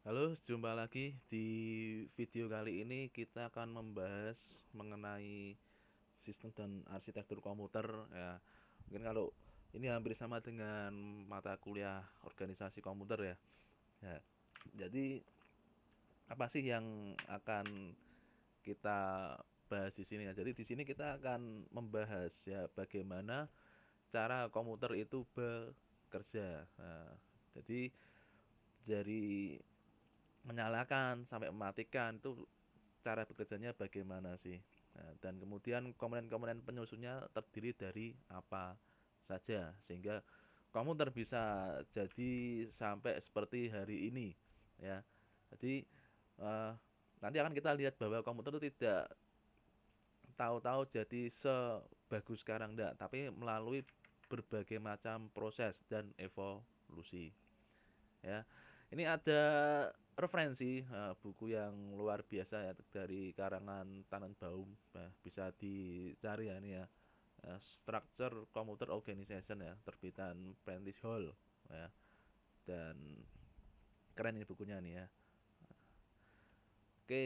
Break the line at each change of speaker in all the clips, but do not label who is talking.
Halo, jumpa lagi di video kali ini kita akan membahas mengenai sistem dan arsitektur komputer ya. Mungkin kalau ini hampir sama dengan mata kuliah organisasi komputer ya. Ya, jadi apa sih yang akan kita bahas di sini ya? Jadi di sini kita akan membahas ya bagaimana cara komputer itu bekerja. Nah, jadi dari menyalakan sampai mematikan itu cara bekerjanya bagaimana sih. Nah, dan kemudian komponen-komponen penyusunnya terdiri dari apa saja sehingga komputer bisa jadi sampai seperti hari ini ya. Jadi eh, nanti akan kita lihat bahwa komputer itu tidak tahu-tahu jadi sebagus sekarang enggak, tapi melalui berbagai macam proses dan evolusi ya. Ini ada referensi buku yang luar biasa ya dari karangan Tannenbaum. Nah, bisa dicari ya ini ya. Structure Computer Organization ya, terbitan Prentice Hall ya. Dan keren ini bukunya nih ya. Oke,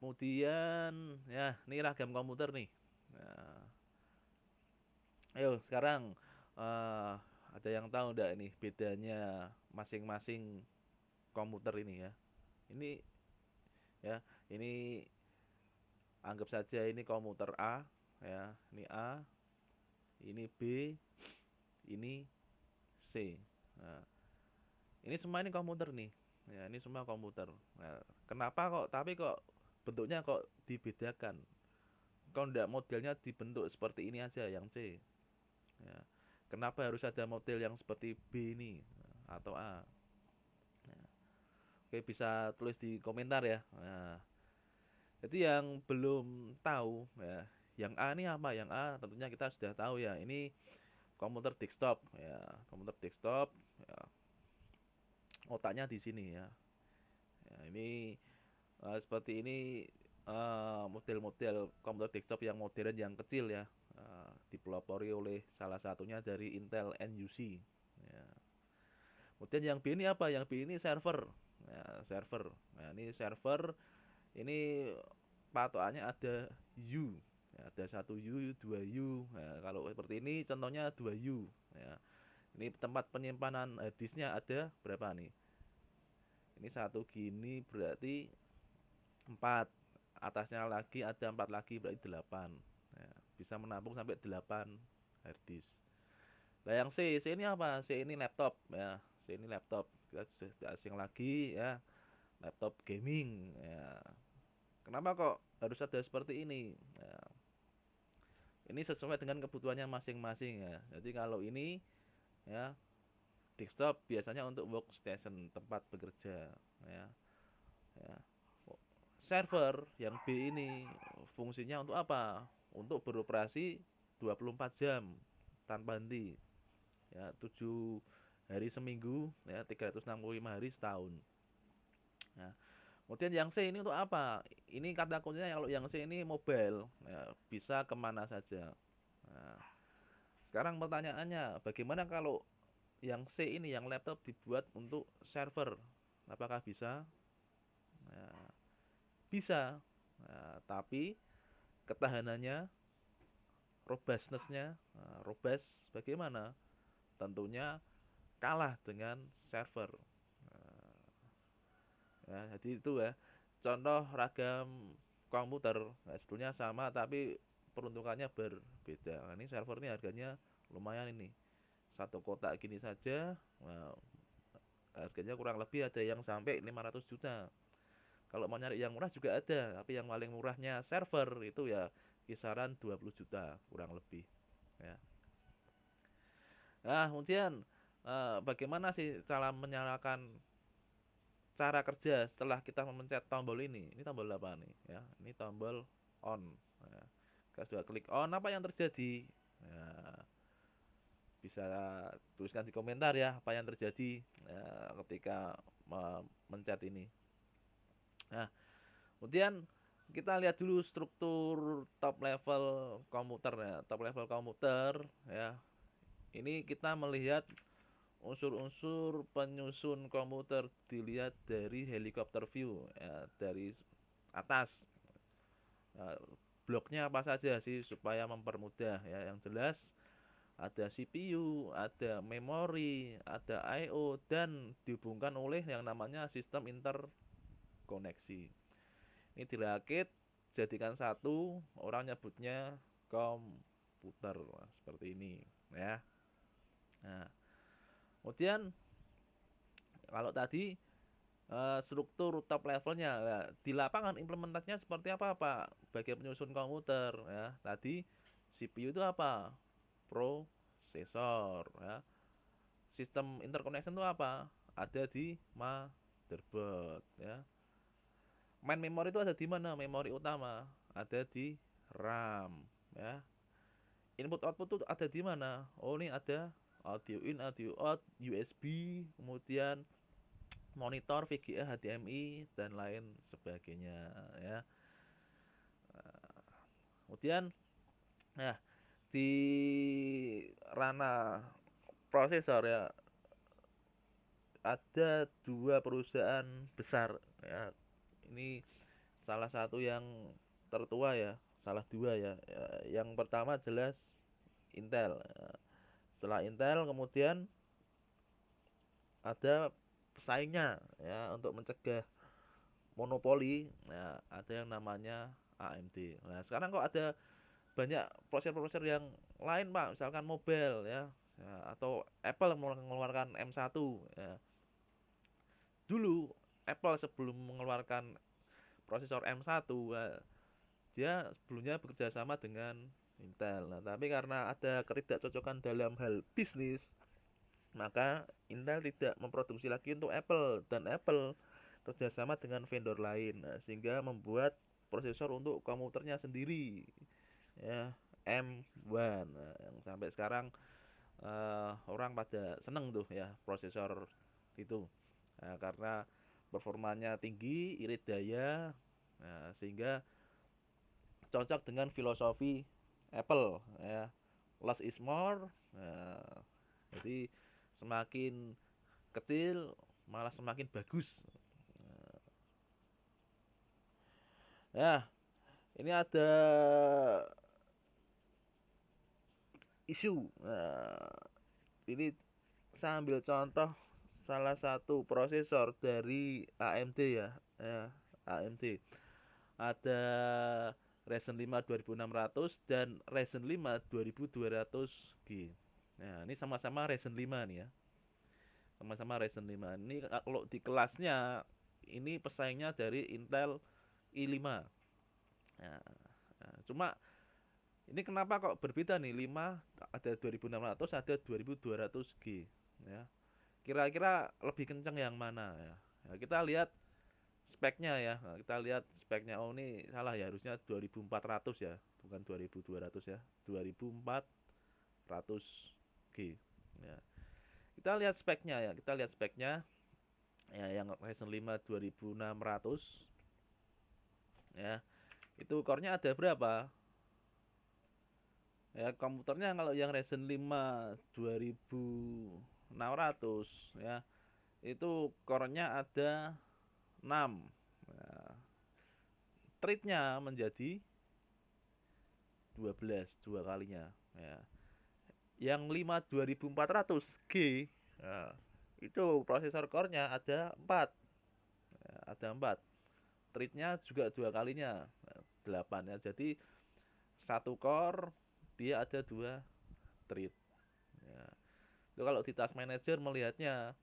kemudian ya, ini ragam komputer nih. Nah, ayo sekarang eh, ada yang tahu enggak ini bedanya masing-masing komputer ini ya. Ini ya, ini anggap saja ini komputer A ya, ini A, ini B, ini C. Nah, ini semua ini komputer nih. Ya, ini semua komputer. Nah, kenapa kok tapi kok bentuknya kok dibedakan? Kok enggak modelnya dibentuk seperti ini aja yang C? Ya. Kenapa harus ada model yang seperti B ini atau A? Nah, oke bisa tulis di komentar ya. Nah, jadi yang belum tahu ya, yang A ini apa? Yang A tentunya kita sudah tahu ya. Ini komputer desktop ya, komputer desktop ya, otaknya di sini ya. Ya, ini seperti ini model-model komputer desktop yang modern yang kecil ya. Dipelopori oleh salah satunya dari Intel NUC. Ya. Kemudian yang B ini apa? Yang B ini server. Ya, server. Nah, ini server ini patokannya ada U. Ya, ada satu U, dua U. Nah, kalau seperti ini contohnya 2 U. Ya. Ini tempat penyimpanan disknya ada berapa nih? Ini satu gini berarti 4. Atasnya lagi ada 4 lagi berarti 8. Ya, bisa menampung sampai 8 hard disk. Nah, yang C ini apa? C ini laptop ya. C ini laptop. Kita sudah tidak asing lagi ya. Laptop gaming ya. Kenapa kok harus ada seperti ini? Ya, ini sesuai dengan kebutuhannya masing-masing ya. Jadi kalau ini ya desktop biasanya untuk workstation tempat bekerja ya. Ya. Server yang B ini fungsinya untuk apa? Untuk beroperasi 24 jam tanpa henti. Ya, 7 hari seminggu ya, 365 hari setahun. Ya. Kemudian yang C ini untuk apa? Ini kata kuncinya kalau yang C ini mobile, ya, bisa kemana saja. Nah, sekarang pertanyaannya, bagaimana kalau yang C ini, yang laptop dibuat untuk server? Apakah bisa? Nah, bisa. Nah, tapi ketahanannya, robustness-nya, nah, robust bagaimana? Tentunya kalah dengan server. Nah, ya, jadi itu ya. Contoh ragam komputer, nah, sebetulnya sama tapi peruntukannya berbeda. Nah, ini server ini harganya lumayan ini. Satu kotak gini saja, nah, harganya kurang lebih ada yang sampai 500 juta. Kalau mau nyari yang murah juga ada, tapi yang paling murahnya server itu ya kisaran 20 juta kurang lebih. Ya. Nah, kemudian bagaimana sih cara menyalakan cara kerja setelah kita memencet tombol ini? Ini tombol apa nih? Ya, ini tombol on. Ya. Kita sudah klik on, apa yang terjadi? Ya, bisa tuliskan di komentar ya apa yang terjadi ya, ketika mencet ini. Nah, kemudian kita lihat dulu struktur top level komputer ya. Top level komputer ya. Ini kita melihat unsur-unsur penyusun komputer dilihat dari helikopter view, ya, dari atas. Nah, bloknya apa saja sih supaya mempermudah ya. Yang jelas ada CPU, ada memori, ada I/O dan dihubungkan oleh yang namanya sistem interkoneksi. Ini dirakit jadikan satu, orang nyebutnya komputer. Nah, seperti ini ya. Nah, kemudian kalau tadi struktur top levelnya ya, di lapangan implementasinya seperti apa Pak? Bagi penyusun komputer ya. Tadi CPU itu apa? Prosesor ya. Sistem interconnection itu apa? Ada di motherboard ya. Main memori itu ada di mana? Memori utama ada di RAM ya. Input output itu ada di mana? Oh, ini ada audio in, audio out, USB, kemudian monitor, VGA, HDMI dan lain sebagainya ya. Kemudian nah di ranah prosesor ya ada dua perusahaan besar ya. Ini salah satu yang tertua ya, salah dua ya. Yang pertama jelas Intel. Setelah Intel kemudian ada pesaingnya ya untuk mencegah monopoli. Nah, ada yang namanya AMD. Nah, sekarang kok ada banyak prosesor-prosesor yang lain Pak, misalkan mobile ya, ya atau Apple mengeluarkan M1 ya. Dulu Apple sebelum mengeluarkan prosesor M1 ya, dia sebelumnya bekerja sama dengan Intel. Nah, tapi karena ada ketidakcocokan dalam hal bisnis, maka Intel tidak memproduksi lagi untuk Apple dan Apple kerjasama dengan vendor lain. Nah, sehingga membuat prosesor untuk komputernya sendiri ya, M1. Nah, yang sampai sekarang orang pada seneng tuh ya prosesor itu. Nah, karena performanya tinggi, irit daya, nah, sehingga cocok dengan filosofi Apple ya. Less is more. Nah, jadi semakin kecil malah semakin bagus. Ya, ini ada isu. Nah, ini saya ambil contoh salah satu prosesor dari AMD ya. Ya, AMD. Ada Ryzen 5 2600 dan Ryzen 5 2200G. Nah, ini sama-sama Ryzen 5 nih ya. Sama-sama Ryzen 5. Ini kalau di kelasnya ini pesaingnya dari Intel i5. Nah, cuma ini kenapa kok berbeda nih? 5 ada 2600, ada 2200G ya. Kira-kira lebih kenceng yang mana ya? Ya, kita lihat speknya ya. Nah, kita lihat speknya. Oh, ini salah ya, harusnya 2400 ya, bukan 2200 ya. 2400G. Ya. Kita lihat speknya ya. Kita lihat speknya. Ya, yang Ryzen 5 2600 ya. Itu core-nya ada berapa? Ya, komputernya kalau yang Ryzen 5 2600 ya, itu core-nya ada 6. Nah, trade-nya menjadi 12, dua kalinya ya. Yang 5 2400G ya, itu prosesor core-nya ada 4. Ya, ada 4. Trade-nya juga dua kalinya, 8 ya. Jadi satu core dia ada dua thread ya. Itu kalau di task manager melihatnya,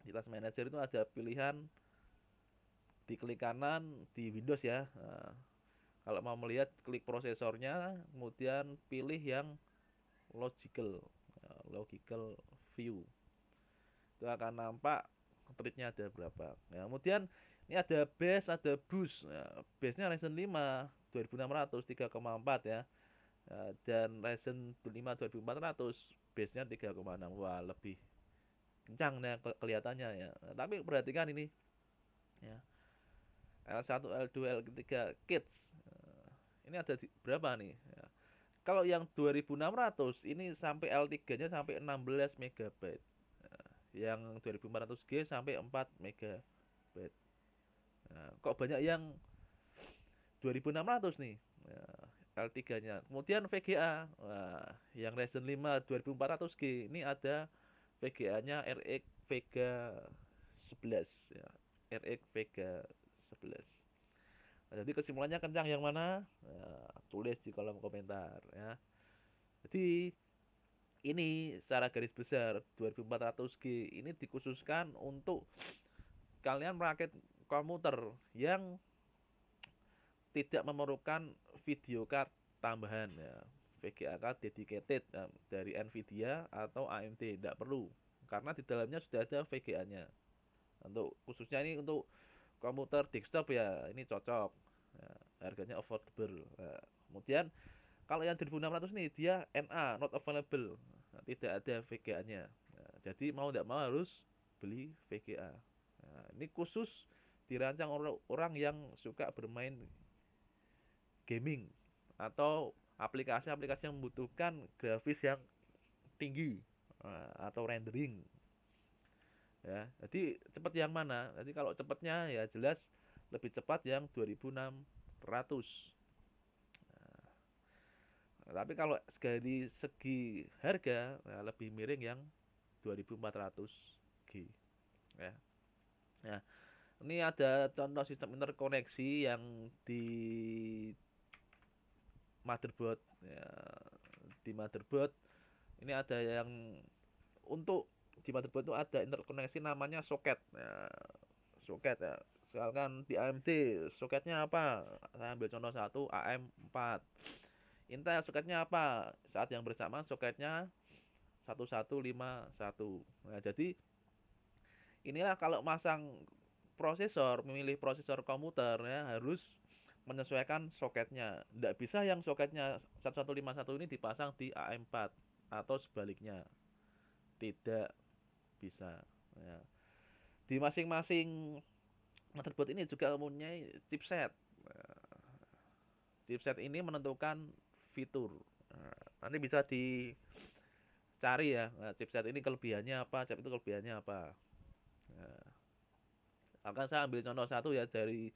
di task manager itu ada pilihan di klik kanan di Windows ya. Nah, kalau mau melihat klik prosesornya, kemudian pilih yang logical, logical view. Itu akan nampak threadnya ada berapa. Ya, kemudian ini ada base, ada boost. Ya, base-nya Ryzen 5 2600 3,4 ya. Ya, dan Ryzen 5 2400 base-nya 3,6. Wah, lebih kencang ya kelihatannya ya. Nah, tapi perhatikan ini ya. L1, L2, L3 kids. Ini ada berapa nih? Ya. Kalau yang 2600 ini sampai L3-nya sampai 16 MB. yang 2400G sampai 4 MB. Nah, kok banyak yang 2600 nih, ya, L3-nya. Kemudian VGA, wah, yang Ryzen 5 2400G ini ada VGA-nya RX Vega 11 ya. RX Vega 11. Nah, jadi kesimpulannya kencang yang mana? Nah, tulis di kolom komentar ya. Jadi ini secara garis besar 2400G ini dikhususkan untuk kalian merakit komputer yang tidak memerlukan video card tambahan ya. VGA card dedicated ya, dari Nvidia atau AMD tidak perlu karena di dalamnya sudah ada VGA-nya. Untuk khususnya ini untuk komputer desktop ya ini cocok. Ya, harganya affordable. Nah, kemudian kalau yang 1600 nih dia NA not available. Nah, tidak ada VGA-nya. Nah, jadi mau tidak mau harus beli VGA. Nah, ini khusus dirancang orang yang suka bermain gaming atau aplikasi-aplikasi yang membutuhkan grafis yang tinggi atau rendering ya. Jadi cepat yang mana? Jadi kalau cepatnya ya jelas lebih cepat yang 2600. Nah, tapi kalau dari segi harga ya lebih miring yang 2400G ya. Nah, ini ada contoh sistem interkoneksi yang di motherboard ya. Di motherboard ini ada yang untuk di motherboard itu ada interkoneksi namanya soket ya. Soket ya, misalkan di AMD soketnya apa, saya ambil contoh satu AM4. Intel soketnya apa, saat yang bersamaan soketnya 1151. Nah jadi inilah kalau masang prosesor, memilih prosesor komputer ya harus menyesuaikan soketnya. Tidak bisa yang soketnya 1151 ini dipasang di AM4 atau sebaliknya. Tidak bisa. Ya. Di masing-masing motherboard ini juga mempunyai chipset. Chipset ini menentukan fitur. Nanti bisa dicari ya. Nah, chipset ini kelebihannya apa, chipset itu kelebihannya apa. Nah, akan saya ambil contoh satu ya dari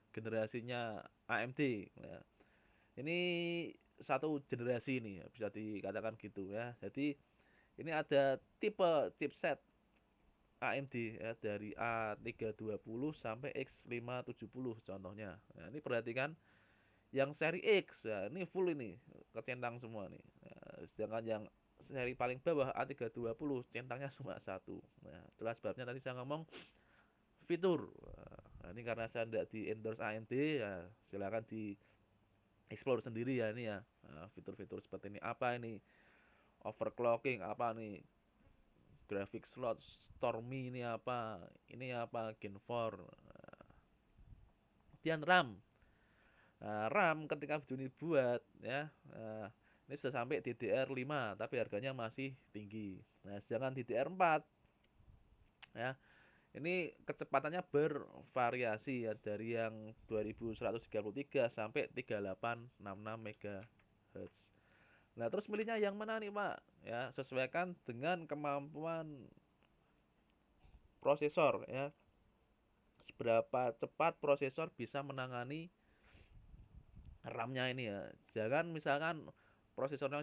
generasinya AMD. Nah, ini satu generasi ini ya, bisa dikatakan gitu ya. Jadi ini ada tipe chipset AMD ya dari A320 sampai X570 contohnya. Nah, ini perhatikan yang seri X ya, ini full ini kecentang semua nih. Nah, sedangkan yang seri paling bawah A320 centangnya cuma satu. Nah, itulah sebabnya tadi saya ngomong fitur. Nah, ini karena saya tidak di endorse AMD ya, silakan di explore sendiri ya ini ya. Nah, fitur-fitur seperti ini apa ini? Overclocking apa nih? Graphic slot Stormy ini apa? Ini apa? Gen 4. Kemudian RAM. Nah, RAM ketika video ini buat ya, ini sudah sampai DDR5 tapi harganya masih tinggi. Nah, sedangkan DDR4 ya, ini kecepatannya bervariasi ya dari yang 2133 sampai 3866 MHz. Nah, terus milihnya yang mana nih, Pak? Ya, sesuaikan dengan kemampuan prosesor ya. Seberapa cepat prosesor bisa menangani RAM-nya ini ya. Jangan misalkan prosesornya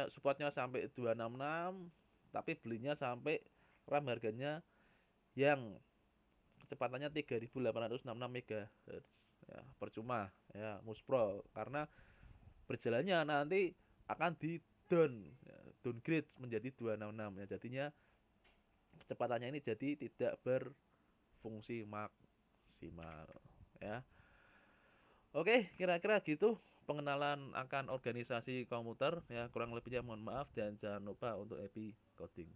supportnya sampai 266 tapi belinya sampai RAM harganya yang kecepatannya 3866 MHz. Ya, percuma ya muspro karena berjalannya nanti akan di downgrade menjadi 266 ya. Jadinya kecepatannya ini jadi tidak berfungsi maksimal ya. Oke, kira-kira gitu pengenalan akan organisasi komputer ya, kurang lebihnya mohon maaf dan jangan lupa untuk happy coding.